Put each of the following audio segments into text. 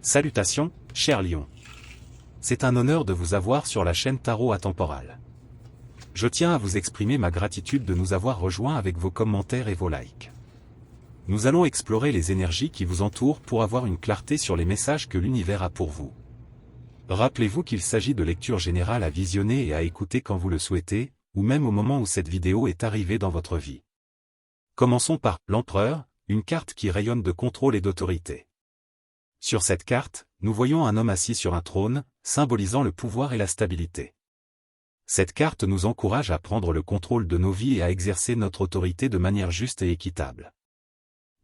Salutations, cher Lion. C'est un honneur de vous avoir sur la chaîne Tarot Atemporal. Je tiens à vous exprimer ma gratitude de nous avoir rejoints avec vos commentaires et vos likes. Nous allons explorer les énergies qui vous entourent pour avoir une clarté sur les messages que l'univers a pour vous. Rappelez-vous qu'il s'agit de lectures générales à visionner et à écouter quand vous le souhaitez, ou même au moment où cette vidéo est arrivée dans votre vie. Commençons par l'Empereur, une carte qui rayonne de contrôle et d'autorité. Sur cette carte, nous voyons un homme assis sur un trône, symbolisant le pouvoir et la stabilité. Cette carte nous encourage à prendre le contrôle de nos vies et à exercer notre autorité de manière juste et équitable.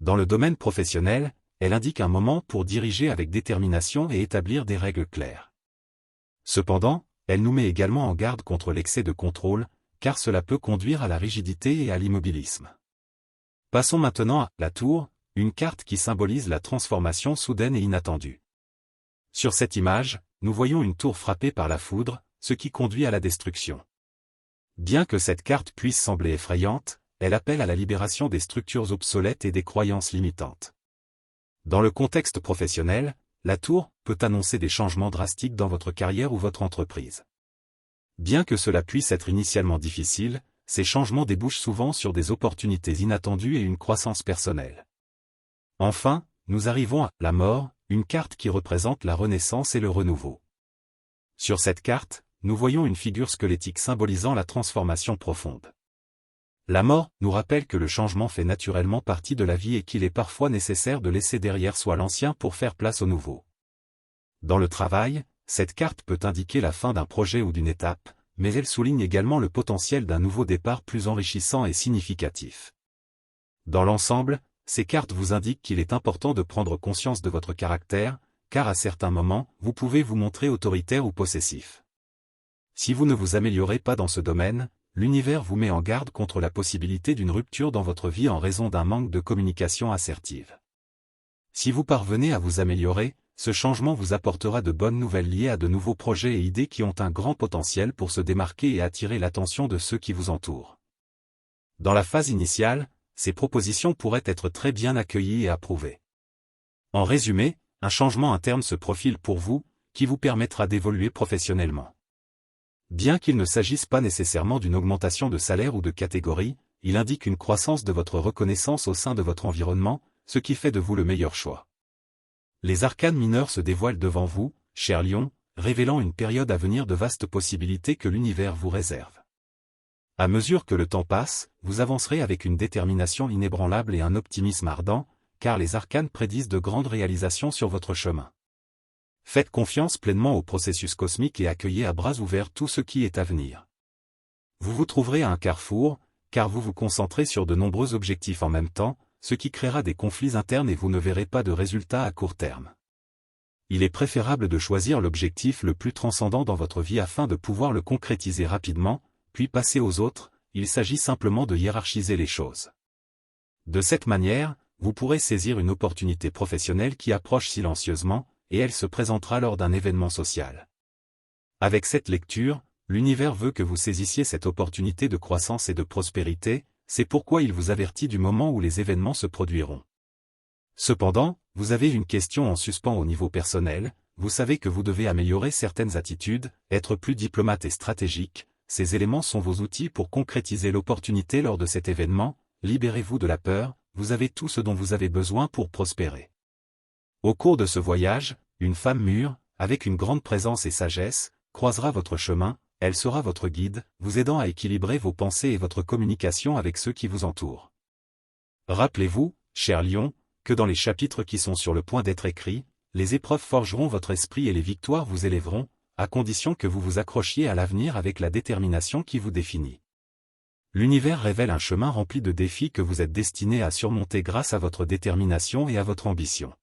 Dans le domaine professionnel, elle indique un moment pour diriger avec détermination et établir des règles claires. Cependant, elle nous met également en garde contre l'excès de contrôle, car cela peut conduire à la rigidité et à l'immobilisme. Passons maintenant à la Tour, une carte qui symbolise la transformation soudaine et inattendue. Sur cette image, nous voyons une tour frappée par la foudre, ce qui conduit à la destruction. Bien que cette carte puisse sembler effrayante, elle appelle à la libération des structures obsolètes et des croyances limitantes. Dans le contexte professionnel, la tour peut annoncer des changements drastiques dans votre carrière ou votre entreprise. Bien que cela puisse être initialement difficile, ces changements débouchent souvent sur des opportunités inattendues et une croissance personnelle. Enfin, nous arrivons à la mort, une carte qui représente la renaissance et le renouveau. Sur cette carte, nous voyons une figure squelettique symbolisant la transformation profonde. La mort nous rappelle que le changement fait naturellement partie de la vie et qu'il est parfois nécessaire de laisser derrière soi l'ancien pour faire place au nouveau. Dans le travail, cette carte peut indiquer la fin d'un projet ou d'une étape, mais elle souligne également le potentiel d'un nouveau départ plus enrichissant et significatif. Dans l'ensemble, ces cartes vous indiquent qu'il est important de prendre conscience de votre caractère, car à certains moments, vous pouvez vous montrer autoritaire ou possessif. Si vous ne vous améliorez pas dans ce domaine, l'univers vous met en garde contre la possibilité d'une rupture dans votre vie en raison d'un manque de communication assertive. Si vous parvenez à vous améliorer, ce changement vous apportera de bonnes nouvelles liées à de nouveaux projets et idées qui ont un grand potentiel pour se démarquer et attirer l'attention de ceux qui vous entourent. Dans la phase initiale, ces propositions pourraient être très bien accueillies et approuvées. En résumé, un changement interne se profile pour vous, qui vous permettra d'évoluer professionnellement. Bien qu'il ne s'agisse pas nécessairement d'une augmentation de salaire ou de catégorie, il indique une croissance de votre reconnaissance au sein de votre environnement, ce qui fait de vous le meilleur choix. Les arcanes mineurs se dévoilent devant vous, cher Lion, révélant une période à venir de vastes possibilités que l'univers vous réserve. À mesure que le temps passe, vous avancerez avec une détermination inébranlable et un optimisme ardent, car les arcanes prédisent de grandes réalisations sur votre chemin. Faites confiance pleinement au processus cosmique et accueillez à bras ouverts tout ce qui est à venir. Vous vous trouverez à un carrefour, car vous vous concentrez sur de nombreux objectifs en même temps, ce qui créera des conflits internes et vous ne verrez pas de résultats à court terme. Il est préférable de choisir l'objectif le plus transcendant dans votre vie afin de pouvoir le concrétiser rapidement, puis passer aux autres. Il s'agit simplement de hiérarchiser les choses. De cette manière, vous pourrez saisir une opportunité professionnelle qui approche silencieusement, et elle se présentera lors d'un événement social. Avec cette lecture, l'univers veut que vous saisissiez cette opportunité de croissance et de prospérité, c'est pourquoi il vous avertit du moment où les événements se produiront. Cependant, vous avez une question en suspens au niveau personnel, vous savez que vous devez améliorer certaines attitudes, être plus diplomate et stratégique. Ces éléments sont vos outils pour concrétiser l'opportunité lors de cet événement. Libérez-vous de la peur, vous avez tout ce dont vous avez besoin pour prospérer. Au cours de ce voyage, une femme mûre, avec une grande présence et sagesse, croisera votre chemin, elle sera votre guide, vous aidant à équilibrer vos pensées et votre communication avec ceux qui vous entourent. Rappelez-vous, cher Lion, que dans les chapitres qui sont sur le point d'être écrits, les épreuves forgeront votre esprit et les victoires vous élèveront, à condition que vous vous accrochiez à l'avenir avec la détermination qui vous définit. L'univers révèle un chemin rempli de défis que vous êtes destiné à surmonter grâce à votre détermination et à votre ambition.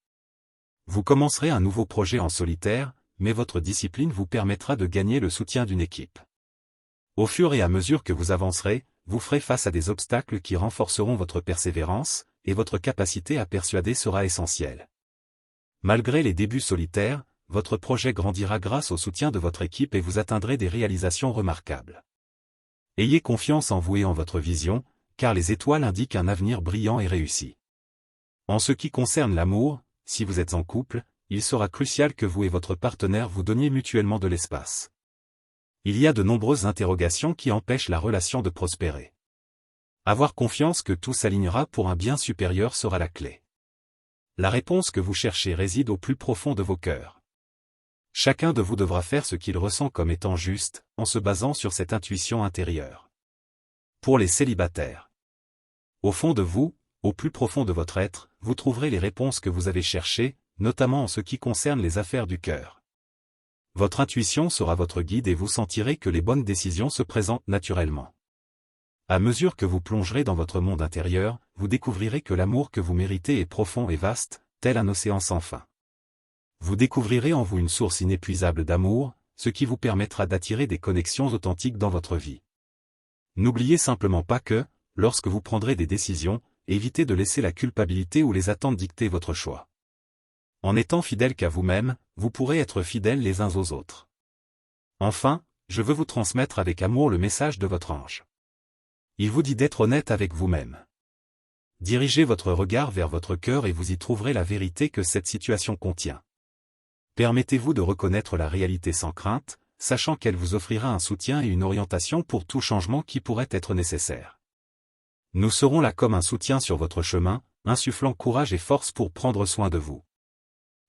Vous commencerez un nouveau projet en solitaire, mais votre discipline vous permettra de gagner le soutien d'une équipe. Au fur et à mesure que vous avancerez, vous ferez face à des obstacles qui renforceront votre persévérance, et votre capacité à persuader sera essentielle. Malgré les débuts solitaires, votre projet grandira grâce au soutien de votre équipe et vous atteindrez des réalisations remarquables. Ayez confiance en vous et en votre vision, car les étoiles indiquent un avenir brillant et réussi. En ce qui concerne l'amour, si vous êtes en couple, il sera crucial que vous et votre partenaire vous donniez mutuellement de l'espace. Il y a de nombreuses interrogations qui empêchent la relation de prospérer. Avoir confiance que tout s'alignera pour un bien supérieur sera la clé. La réponse que vous cherchez réside au plus profond de vos cœurs. Chacun de vous devra faire ce qu'il ressent comme étant juste, en se basant sur cette intuition intérieure. Pour les célibataires. Au fond de vous, au plus profond de votre être, vous trouverez les réponses que vous avez cherchées, notamment en ce qui concerne les affaires du cœur. Votre intuition sera votre guide et vous sentirez que les bonnes décisions se présentent naturellement. À mesure que vous plongerez dans votre monde intérieur, vous découvrirez que l'amour que vous méritez est profond et vaste, tel un océan sans fin. Vous découvrirez en vous une source inépuisable d'amour, ce qui vous permettra d'attirer des connexions authentiques dans votre vie. N'oubliez simplement pas que, lorsque vous prendrez des décisions, évitez de laisser la culpabilité ou les attentes dicter votre choix. En étant fidèle qu'à vous-même, vous pourrez être fidèles les uns aux autres. Enfin, je veux vous transmettre avec amour le message de votre ange. Il vous dit d'être honnête avec vous-même. Dirigez votre regard vers votre cœur et vous y trouverez la vérité que cette situation contient. Permettez-vous de reconnaître la réalité sans crainte, sachant qu'elle vous offrira un soutien et une orientation pour tout changement qui pourrait être nécessaire. Nous serons là comme un soutien sur votre chemin, insufflant courage et force pour prendre soin de vous.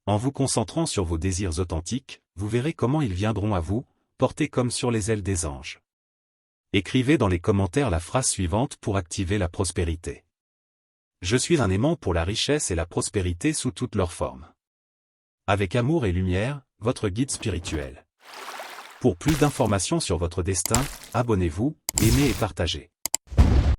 En vous concentrant sur vos désirs authentiques, vous verrez comment ils viendront à vous, portés comme sur les ailes des anges. Écrivez dans les commentaires la phrase suivante pour activer la prospérité. Je suis un aimant pour la richesse et la prospérité sous toutes leurs formes. Avec amour et lumière, votre guide spirituel. Pour plus d'informations sur votre destin, abonnez-vous, aimez et partagez.